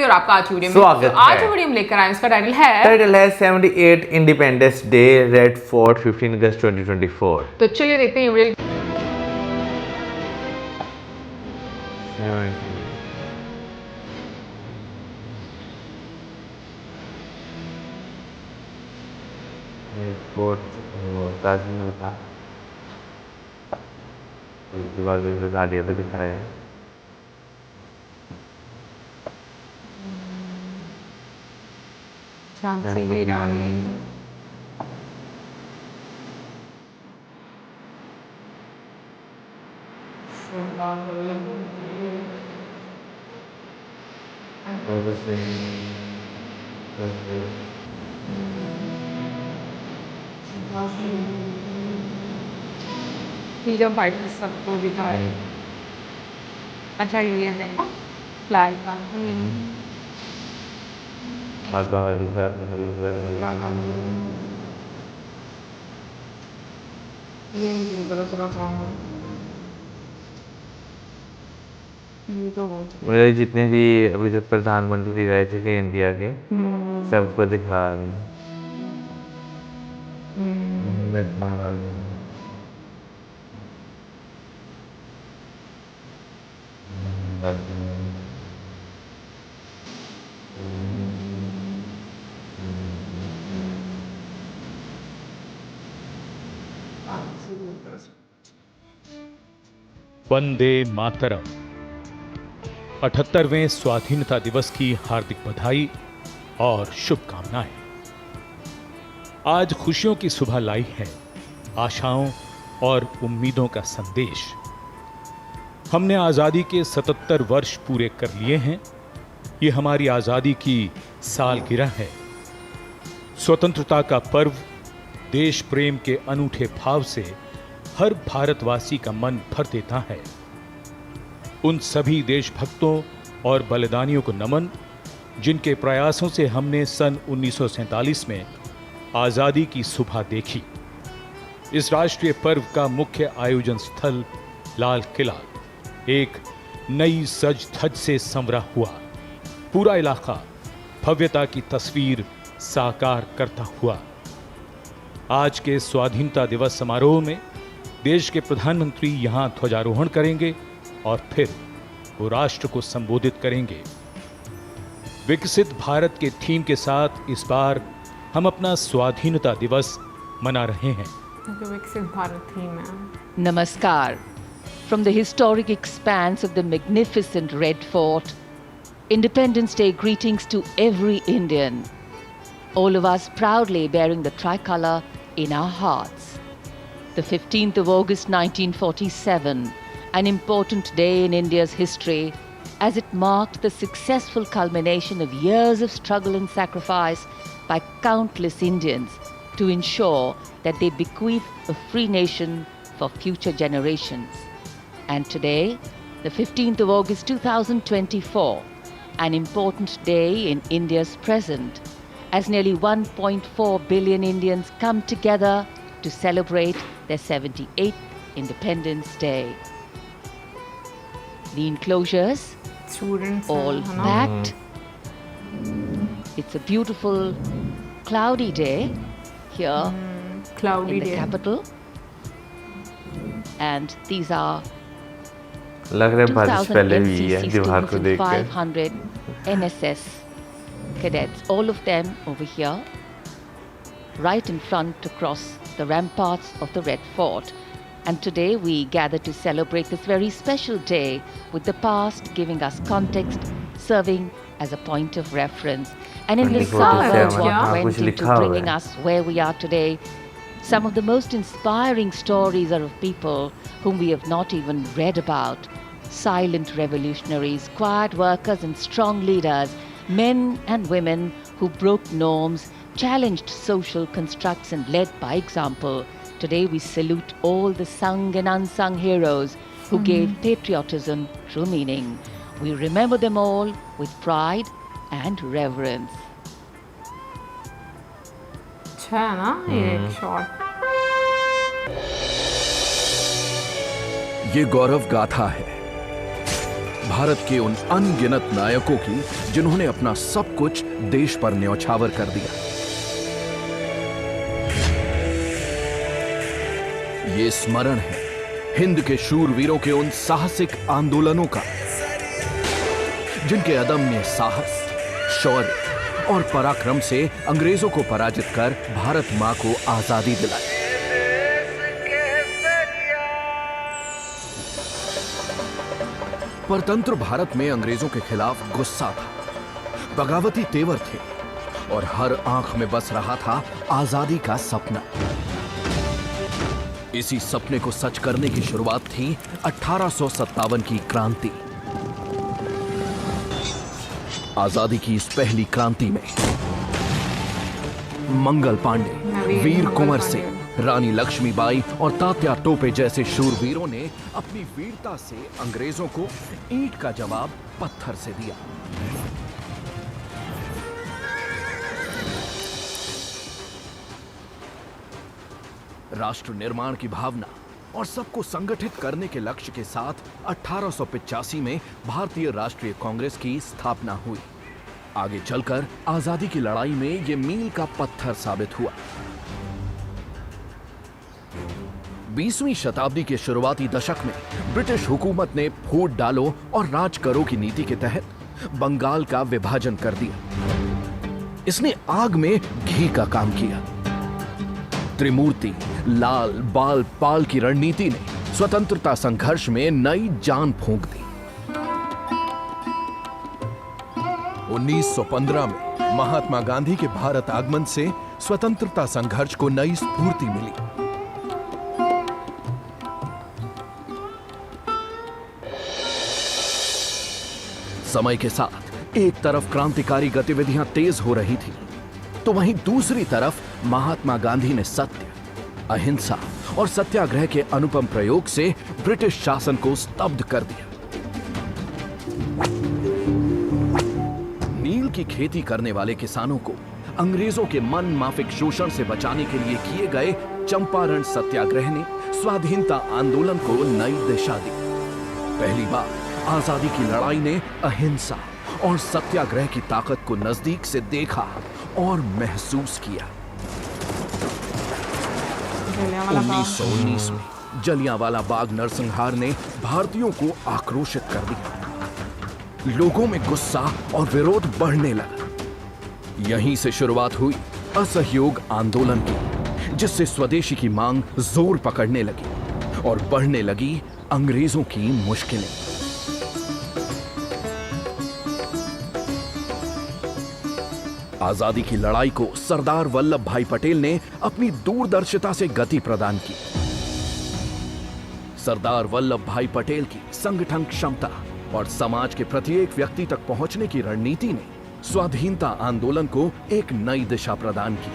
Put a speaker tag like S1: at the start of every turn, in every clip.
S1: और आपका आज वीडियो में।
S2: स्वागत
S1: तो आज
S2: है।
S1: वीडियो में लेकर आए, उसका टाइटल है
S2: 78 इंडिपेंडेंस डे, रेड फोर्ट, 15 अगस्त 2024।
S1: तो चलिए देखते हैं वीडियो।
S2: ताजमहल था, दीवार पे गाड़ियाँ तो दिखाए हैं।
S1: झांसी की रानी, फ्रीडम फाइटर सबको दिखाए। अच्छा ये है फ्लैग का।
S2: मेरे जितने भी अभी तक प्रधानमंत्री रह चुके इंडिया के, सबको दिखा रहे हैं।
S3: वंदे मातरम। 78वें स्वाधीनता दिवस की हार्दिक बधाई और शुभकामनाएं। आज खुशियों की सुबह लाई है, आशाओं और उम्मीदों का संदेश। हमने आजादी के 77 वर्ष पूरे कर लिए हैं। ये हमारी आजादी की सालगिरह है। स्वतंत्रता का पर्व देश प्रेम के अनूठे भाव से हर भारतवासी का मन भर देता है। उन सभी देशभक्तों और बलिदानियों को नमन, जिनके प्रयासों से हमने सन 1947 में आजादी की सुबह देखी। इस राष्ट्रीय पर्व का मुख्य आयोजन स्थल लाल किला एक नई सज धज से संवरा हुआ। पूरा इलाका भव्यता की तस्वीर साकार करता हुआ। आज के स्वाधीनता दिवस समारोह में देश के प्रधानमंत्री यहां ध्वजारोहण करेंगे और फिर वो राष्ट्र को संबोधित करेंगे। विकसित भारत के थीम के साथ इस बार हम अपना स्वाधीनता दिवस मना रहे हैं।
S1: विकसित भारत थीम है।
S4: Namaskar. From the historic expanse of the magnificent Red Fort, Independence Day greetings to every Indian. All of us proudly bearing the tricolour in our hearts. The 15th of August 1947, an important day in India's history as it marked the successful culmination of years of struggle and sacrifice by countless Indians to ensure that they bequeath a free nation for future generations. And today, the 15th of August 2024, an important day in India's present, as nearly 1.4 billion Indians come together to celebrate their 78th Independence Day. The enclosures,
S1: Students
S4: all
S1: है ना?
S4: packed. It's a beautiful, cloudy day here
S1: Cloudy
S4: in the
S1: day.
S4: capital. And these are
S2: लग रहा है बारिश
S4: 2000
S2: पहले हुई है
S4: NCC
S2: दीवार को
S4: students and
S2: देखकर।
S4: 500 NSS cadets, all of them over here, right in front to cross the ramparts of the Red Fort. And today we gather to celebrate this very special day with the past giving us context, serving as a point of reference. And in this
S2: 24
S4: saga of
S1: yeah.
S4: what
S2: कुछ
S4: went into
S2: लिखा हुआ
S4: bringing
S2: है।
S4: us where we are today, some of the most inspiring stories are of people whom we have not even read about. Silent revolutionaries, quiet workers and strong leaders, men and women who broke norms, challenged social constructs and led by example. Today we salute all the sung and unsung heroes who gave patriotism true meaning. We remember them all with pride and reverence.
S1: अच्छा है ना ये एक shot.
S5: ये गौरव गाथा है, भारत के उन अनगिनत नायकों की जिन्होंने अपना सब कुछ देश पर न्यौछावर कर दिया। ये स्मरण है हिंद के शूरवीरों के उन साहसिक आंदोलनों का, जिनके अदम्य साहस, शौर्य और पराक्रम से अंग्रेजों को पराजित कर भारत मां को आजादी दिलाई। परतंत्र भारत में अंग्रेजों के खिलाफ गुस्सा था, बगावती तेवर थे और हर आंख में बस रहा था आजादी का सपना। इसी सपने को सच करने की शुरुआत थी 1857 की क्रांति। आजादी की इस पहली क्रांति में मंगल पांडे, वीर कुंवर सिंह, रानी लक्ष्मीबाई और तात्या टोपे जैसे शूरवीरों ने अपनी वीरता से अंग्रेजों को ईंट का जवाब पत्थर से दिया। राष्ट्र निर्माण की भावना और सबको संगठित करने के लक्ष्य के साथ 1885 में भारतीय राष्ट्रीय कांग्रेस की स्थापना हुई। आगे चलकर आजादी की लड़ाई में यह मील का पत्थर साबित हुआ। 20वीं शताब्दी के शुरुआती दशक में ब्रिटिश हुकूमत ने फूट डालो और राज करो की नीति के तहत बंगाल का विभाजन कर दिया। इसने आग में घी का काम किया। त्रिमूर्ति, लाल, बाल, पाल की रणनीति ने स्वतंत्रता संघर्ष में नई जान फूंक दी। 1915 में महात्मा गांधी के भारत आगमन से स्वतंत्रता संघर्ष को नई स्फूर्ति मिली। समय के साथ एक तरफ क्रांतिकारी गतिविधियां तेज हो रही थी, तो वहीं दूसरी तरफ महात्मा गांधी ने सत्य, अहिंसा और सत्याग्रह के अनुपम प्रयोग से ब्रिटिश शासन को स्तब्ध कर दिया। नील की खेती करने वाले किसानों को अंग्रेजों के मन माफिक शोषण से बचाने के लिए किए गए चंपारण सत्याग्रह ने स्वाधीनता आंदोलन को नई दिशा दी। पहली बार आजादी की लड़ाई ने अहिंसा और सत्याग्रह की ताकत को नजदीक से देखा और महसूस किया। 1919 में जलियांवाला बाग नरसंहार ने भारतीयों को आक्रोशित कर दिया। लोगों में गुस्सा और विरोध बढ़ने लगा। यहीं से शुरुआत हुई असहयोग आंदोलन की, जिससे स्वदेशी की मांग जोर पकड़ने लगी और बढ़ने लगी अंग्रेजों की मुश्किलें। आजादी की लड़ाई को सरदार वल्लभ भाई पटेल ने अपनी दूरदर्शिता से गति प्रदान की। सरदार वल्लभ भाई पटेल की संगठन क्षमता और समाज के प्रत्येक व्यक्ति तक पहुंचने की रणनीति ने स्वाधीनता आंदोलन को एक नई दिशा प्रदान की।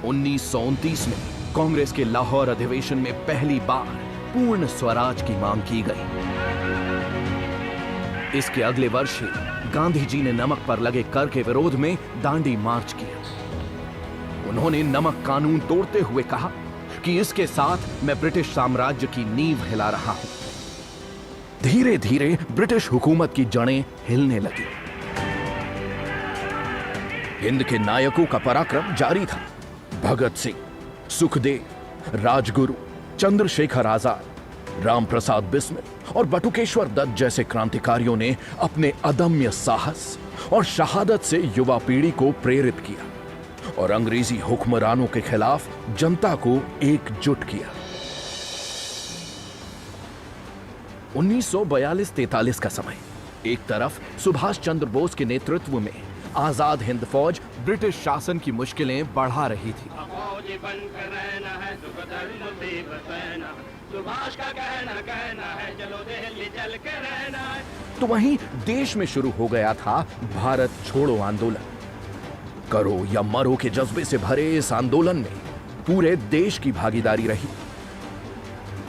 S5: 1929 में कांग्रेस के लाहौर अधिवेशन में पहली बार पूर्ण स्वराज की मांग की गई। इसके अगले वर्ष ही गांधी जी ने नमक पर लगे कर के विरोध में दांडी मार्च किया। उन्होंने नमक कानून तोड़ते हुए कहा कि इसके साथ मैं ब्रिटिश साम्राज्य की नींव हिला रहा हूं। धीरे धीरे ब्रिटिश हुकूमत की जड़ें हिलने लगी। हिंद के नायकों का पराक्रम जारी था। भगत सिंह, सुखदेव, राजगुरु, चंद्रशेखर आजाद, रामप्रसाद बिस्मिल और बटुकेश्वर दत्त जैसे क्रांतिकारियों ने अपने अदम्य साहस और शहादत से युवा पीढ़ी को प्रेरित किया और अंग्रेजी हुक्मरानों के खिलाफ जनता को एकजुट किया। 1942-43 का समय, एक तरफ सुभाष चंद्र बोस के नेतृत्व में आजाद हिंद फौज ब्रिटिश शासन की मुश्किलें बढ़ा रही थी। सुभाष का कहना है, चलो दिल्ली चल के रहना है। तो वहीं देश में शुरू हो गया था भारत छोड़ो आंदोलन। करो या मरो के जज्बे से भरे इस आंदोलन में पूरे देश की भागीदारी रही।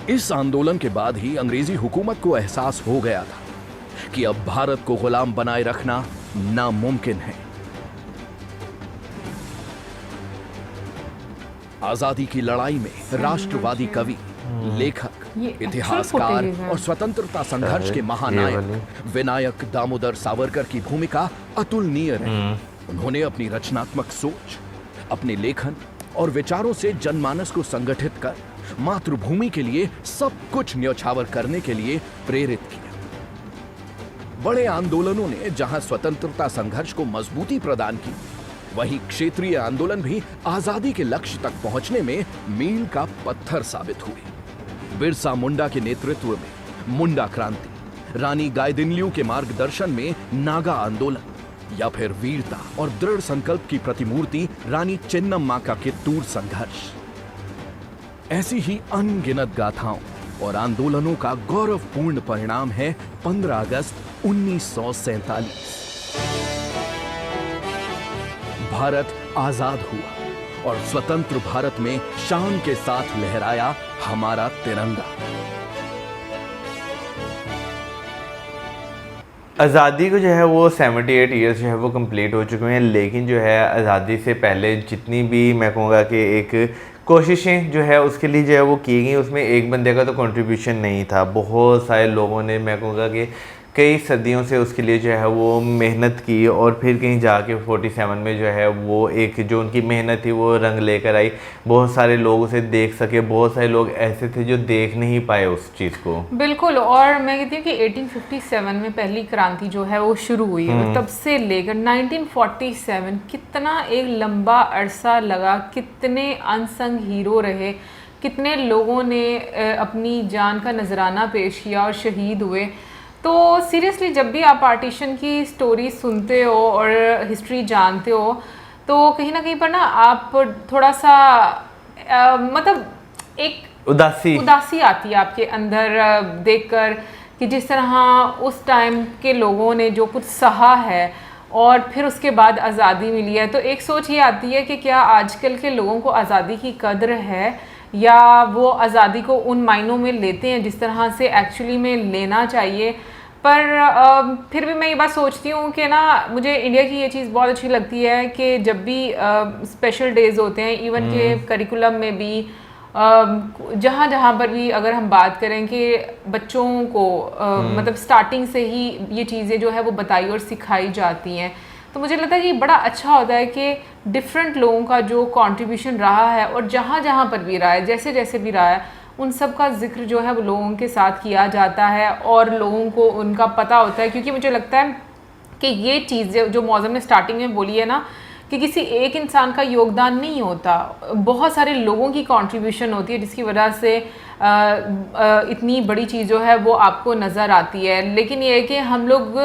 S5: इस आंदोलन के बाद ही अंग्रेजी हुकूमत को एहसास हो गया था कि अब भारत को गुलाम बनाए रखना नामुमकिन है। आजादी की लड़ाई में राष्ट्रवादी कवि, लेखक
S1: ये actual
S5: इतिहासकार
S1: footage है।
S5: और स्वतंत्रता संघर्ष के
S2: ये
S5: महानायक विनायक दामोदर सावरकर की भूमिका अतुलनीय रही। उन्होंने अपनी रचनात्मक सोच, अपने लेखन और विचारों से जनमानस को संगठित कर मातृभूमि के लिए सब कुछ न्यौछावर करने के लिए प्रेरित किया। बड़े आंदोलनों ने जहां स्वतंत्रता संघर्ष को मजबूती प्रदान की, वहीं क्षेत्रीय आंदोलन भी आजादी के लक्ष्य तक पहुंचने में मील का पत्थर साबित हुए। बिरसा मुंडा के नेतृत्व में मुंडा क्रांति, रानी गाइदिन्लियू के मार्गदर्शन में नागा आंदोलन, या फिर वीरता और दृढ़ संकल्प की प्रतिमूर्ति रानी चेन्नम्मा का कित्तूर संघर्ष। ऐसी ही अनगिनत गाथाओं और आंदोलनों का गौरवपूर्ण परिणाम है 15 अगस्त 1947। भारत आजाद हुआ और स्वतंत्र भारत में शान के साथ लहराया हमारा तिरंगा।
S2: आज़ादी को जो है वो 78 ईयर्स जो है वो कंप्लीट हो चुके हैं, लेकिन जो है आज़ादी से पहले जितनी भी मैं कहूँगा कि एक कोशिशें जो है उसके लिए जो है वो की गई, उसमें एक बंदे का तो कंट्रीब्यूशन नहीं था। बहुत सारे लोगों ने मैं कहूँगा कि कई सदियों से उसके लिए जो है वो मेहनत की और फिर कहीं जाके 47 में जो है वो एक जो उनकी मेहनत थी वो रंग लेकर आई। बहुत सारे लोग उसे देख सके, बहुत सारे लोग ऐसे थे जो देख नहीं पाए उस चीज़ को।
S1: बिल्कुल। और मैं कहती हूँ कि 1857 में पहली क्रांति जो है वो शुरू हुई है, तब से लेकर 1947 कितना एक लंबा अरसा लगा, कितने अनसंग हीरो रहे, कितने लोगों ने अपनी जान का नजराना पेश किया और शहीद हुए। तो सीरियसली जब भी आप पार्टीशन की स्टोरी सुनते हो और हिस्ट्री जानते हो तो कहीं ना कहीं पर ना आप थोड़ा सा मतलब एक उदासी आती है आपके अंदर देखकर कि जिस तरह उस टाइम के लोगों ने जो कुछ सहा है और फिर उसके बाद आज़ादी मिली है, तो एक सोच ये आती है कि क्या आजकल के लोगों को आज़ादी की कद्र है या वो आज़ादी को उन मायनों में लेते हैं जिस तरह से एक्चुअली में लेना चाहिए। पर फिर भी मैं ये बात सोचती हूँ कि ना मुझे इंडिया की ये चीज़ बहुत अच्छी लगती है कि जब भी स्पेशल डेज होते हैं, इवन के करिकुलम में भी जहाँ जहाँ पर भी अगर हम बात करें कि बच्चों को मतलब स्टार्टिंग से ही ये चीज़ें जो है वो बताई और सिखाई जाती हैं, तो मुझे लगता है कि बड़ा अच्छा होता है कि डिफरेंट लोगों का जो कंट्रीब्यूशन रहा है और जहाँ जहाँ पर भी रहा है, जैसे जैसे भी रहा है, उन सब का जिक्र जो है वो लोगों के साथ किया जाता है और लोगों को उनका पता होता है। क्योंकि मुझे लगता है कि ये चीज़ जो मौज़म ने स्टार्टिंग में बोली है ना कि किसी एक इंसान का योगदान नहीं होता, बहुत सारे लोगों की कंट्रीब्यूशन होती है जिसकी वजह से इतनी बड़ी चीज़ जो है वो आपको नज़र आती है। लेकिन ये है कि हम लोग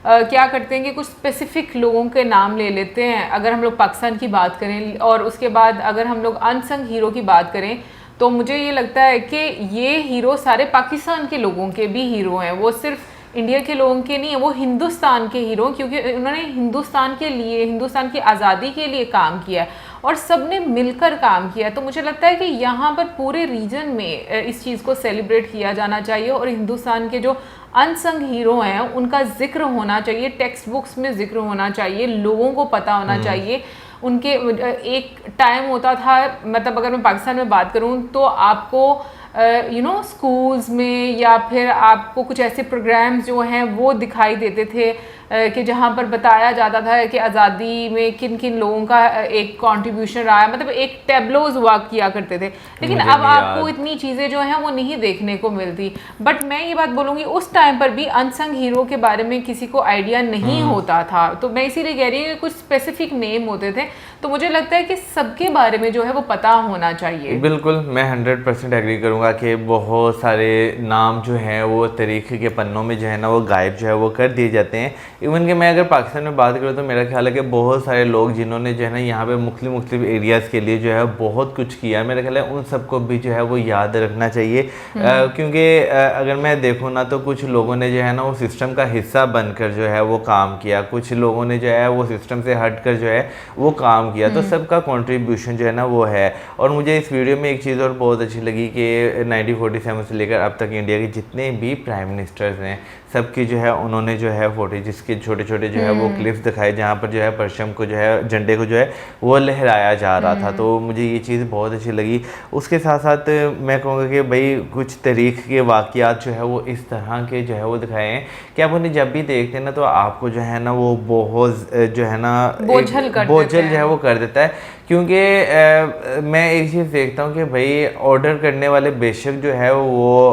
S1: क्या करते हैं कि कुछ स्पेसिफिक लोगों के नाम ले लेते हैं। अगर हम लोग पाकिस्तान की बात करें और उसके बाद अगर हम लोग अनसंग हीरो की बात करें तो मुझे ये लगता है कि ये हीरो सारे पाकिस्तान के लोगों के भी हीरो हैं, वो सिर्फ इंडिया के लोगों के नहीं है, वो हिंदुस्तान के हीरो, क्योंकि उन्होंने हिंदुस्तान के लिए, हिंदुस्तान की आज़ादी के लिए काम किया है और सब ने मिलकर काम किया। तो मुझे लगता है कि यहाँ पर पूरे रीजन में इस चीज़ को सेलिब्रेट किया जाना चाहिए और हिंदुस्तान के जो अनसंग हीरो हैं उनका जिक्र होना चाहिए, टेक्स्ट बुक्स में जिक्र होना चाहिए, लोगों को पता होना चाहिए। उनके एक टाइम होता था, मतलब अगर मैं पाकिस्तान में बात करूं तो आपको स्कूल्स में या फिर आपको कुछ ऐसे प्रोग्राम्स जो हैं वो दिखाई देते थे कि जहाँ पर बताया जाता था कि आज़ादी में किन किन लोगों का एक कंट्रीब्यूशन रहा है, मतलब एक टैब्लोज हुआ किया करते थे। लेकिन अब आपको इतनी चीज़ें जो हैं वो नहीं देखने को मिलती। बट मैं ये बात बोलूँगी उस टाइम पर भी अनसंग हीरो के बारे में किसी को आइडिया नहीं होता था, तो मैं इसीलिए कह रही हूँ कि कुछ स्पेसिफिक नेम होते थे। तो मुझे लगता है कि सबके बारे में जो है वो पता होना चाहिए।
S2: बिल्कुल, मैं 100% एग्री करूँगा कि बहुत सारे नाम जो हैं वो तारीख के पन्नों में जो है ना वो गायब जो है वो कर दिए जाते हैं। इवन कि मैं अगर पाकिस्तान में बात करूँ तो मेरा ख्याल है कि बहुत सारे लोग जिन्होंने जो है ना यहाँ पे मुख्तलिफ एरियाज़ के लिए जो है बहुत कुछ किया, मेरा ख्याल है उन सबको भी जो है वो याद रखना चाहिए। क्योंकि अगर मैं देखूँ ना तो कुछ लोगों ने जो है ना वो सिस्टम का हिस्सा बनकर जो है वो काम किया, कुछ लोगों ने जो है वो सिस्टम से हट कर जो है वो काम किया, तो सबका कंट्रीब्यूशन जो है ना वो है। और मुझे इस वीडियो में एक चीज़ और बहुत अच्छी लगी कि 1947 से लेकर अब तक इंडिया के जितने भी प्राइम मिनिस्टर्स हैं सबकी जो है उन्होंने जो है फुटेजेस के छोटे छोटे जो है वो क्लिप्स दिखाए जहाँ पर जो है परचम को जो है, झंडे को जो है वो लहराया जा रहा था। तो मुझे ये चीज़ बहुत अच्छी लगी। उसके साथ साथ मैं कहूँगा कि भाई कुछ तारीख के वाक़यात जो है वो इस तरह के जो है वो दिखाए हैं कि आप उन्हें जब भी देखते हैं ना तो आपको जो है ना वो बहुत जो है ना बोझल जो है वो कर देता है। क्योंकि मैं एक चीज़ देखता हूँ कि भाई ऑर्डर करने वाले बेशक जो है वो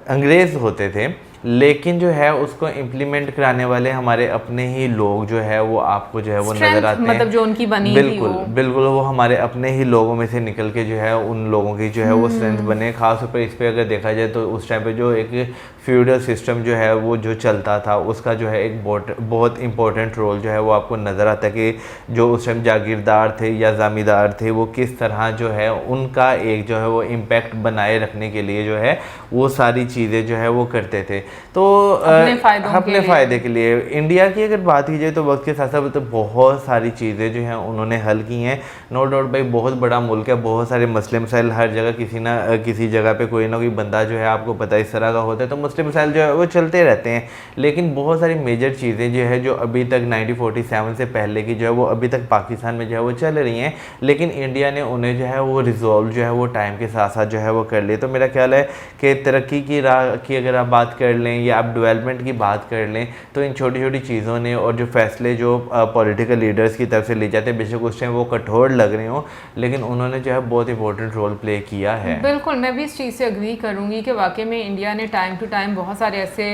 S2: अंग्रेज़ होते थे, लेकिन जो है उसको इम्प्लीमेंट कराने वाले हमारे अपने ही लोग जो है वो आपको जो है वो नज़र आते हैं।
S1: मतलब जो उनकी बनी
S2: बिल्कुल बिल्कुल वो हमारे अपने ही लोगों में से निकल के जो है उन लोगों की जो है वो स्ट्रेंथ बने। खासतौर पर इस पर अगर देखा जाए तो उस टाइम पे जो एक फ्यूडल सिस्टम जो है वो जो चलता था उसका जो है एक बहुत इंपॉर्टेंट रोल जो है वो आपको नज़र आता है कि जो उस टाइम जागीरदार थे या ज़मींदार थे वो किस तरह जो है उनका एक जो है वो इम्पैक्ट बनाए रखने के लिए जो है वो सारी चीज़ें जो है वो करते थे। तो अपने फ़ायदे के लिए इंडिया की अगर बात की जाए तो वक्त के साथ साथ तो बहुत सारी चीज़ें जो हैं उन्होंने हल की हैं। नो डाउट भाई बहुत बड़ा मुल्क है, बहुत सारे मसले मसाइल हर जगह किसी ना किसी जगह पे कोई ना कोई बंदा जो है आपको पता इस तरह का होता है, तो मसले मसाइल जो है वो चलते रहते हैं। लेकिन बहुत सारी मेजर चीज़ें जो है जो अभी तक 1947 से पहले की जो है वो अभी तक पाकिस्तान में जो है वो चल रही हैं, लेकिन इंडिया ने उन्हें जो है वो रिजॉल्व जो है वो टाइम के साथ साथ जो है वो कर लिए। तो मेरा ख्याल है कि तरक्की की राह की अगर आप बात कर लें या आप डेवलपमेंट की बात कर लें तो इन छोटी छोटी चीज़ों ने और जो फैसले जो पॉलिटिकल लीडर्स की तरफ से लिए जाते हैं बेशक उस टाइम वो कठोर लग रहे हों, लेकिन उन्होंने जो है बहुत इंपॉर्टेंट रोल प्ले किया है।
S1: बिल्कुल मैं भी इस चीज़ से अग्री करूँगी कि वाकई में इंडिया ने टाइम टू टाइम बहुत सारे ऐसे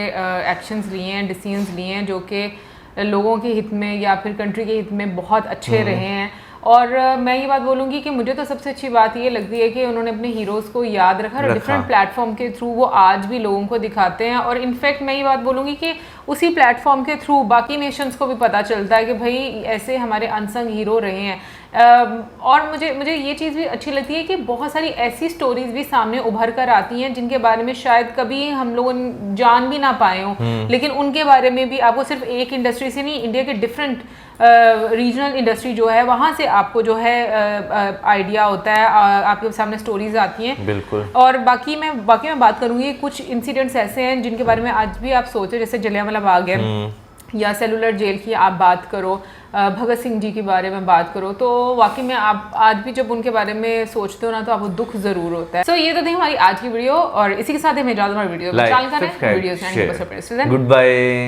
S1: एक्शंस लिए हैं, डिसीजंस लिए हैं जो कि लोगों के हित में या फिर कंट्री के हित में बहुत अच्छे रहे हैं। और मैं ये बात बोलूँगी कि मुझे तो सबसे अच्छी बात ये लगती है कि उन्होंने अपने हीरोज़ को याद रखा और डिफरेंट प्लेटफॉर्म के थ्रू वो आज भी लोगों को दिखाते हैं। और इनफैक्ट मैं ये बात बोलूँगी कि उसी प्लेटफॉर्म के थ्रू बाकी नेशंस को भी पता चलता है कि भाई ऐसे हमारे अनसंग हीरो रहे हैं। और मुझे ये चीज़ भी अच्छी लगती है कि बहुत सारी ऐसी स्टोरीज भी सामने उभर कर आती हैं जिनके बारे में शायद कभी हम लोग जान भी ना पाए हों, लेकिन उनके बारे में भी आपको सिर्फ एक इंडस्ट्री से नहीं, इंडिया के डिफरेंट रीजनल इंडस्ट्री जो है वहाँ से आपको जो है आइडिया होता है, आपके सामने स्टोरीज आती हैं।
S2: बिल्कुल।
S1: और बाकी मैं बात करूँगी कुछ इंसिडेंट्स ऐसे हैं जिनके बारे में आज भी आप सोचो, जैसे जलियांवाला बाग है या सेलुलर जेल की आप बात करो, भगत सिंह जी के बारे में बात करो, तो वाकई में आप आज भी जब उनके बारे में सोचते हो ना तो आपको दुख जरूर होता है। सो ये तो थी हमारी आज की वीडियो और इसी के साथ हमें वीडियो गुड बाय।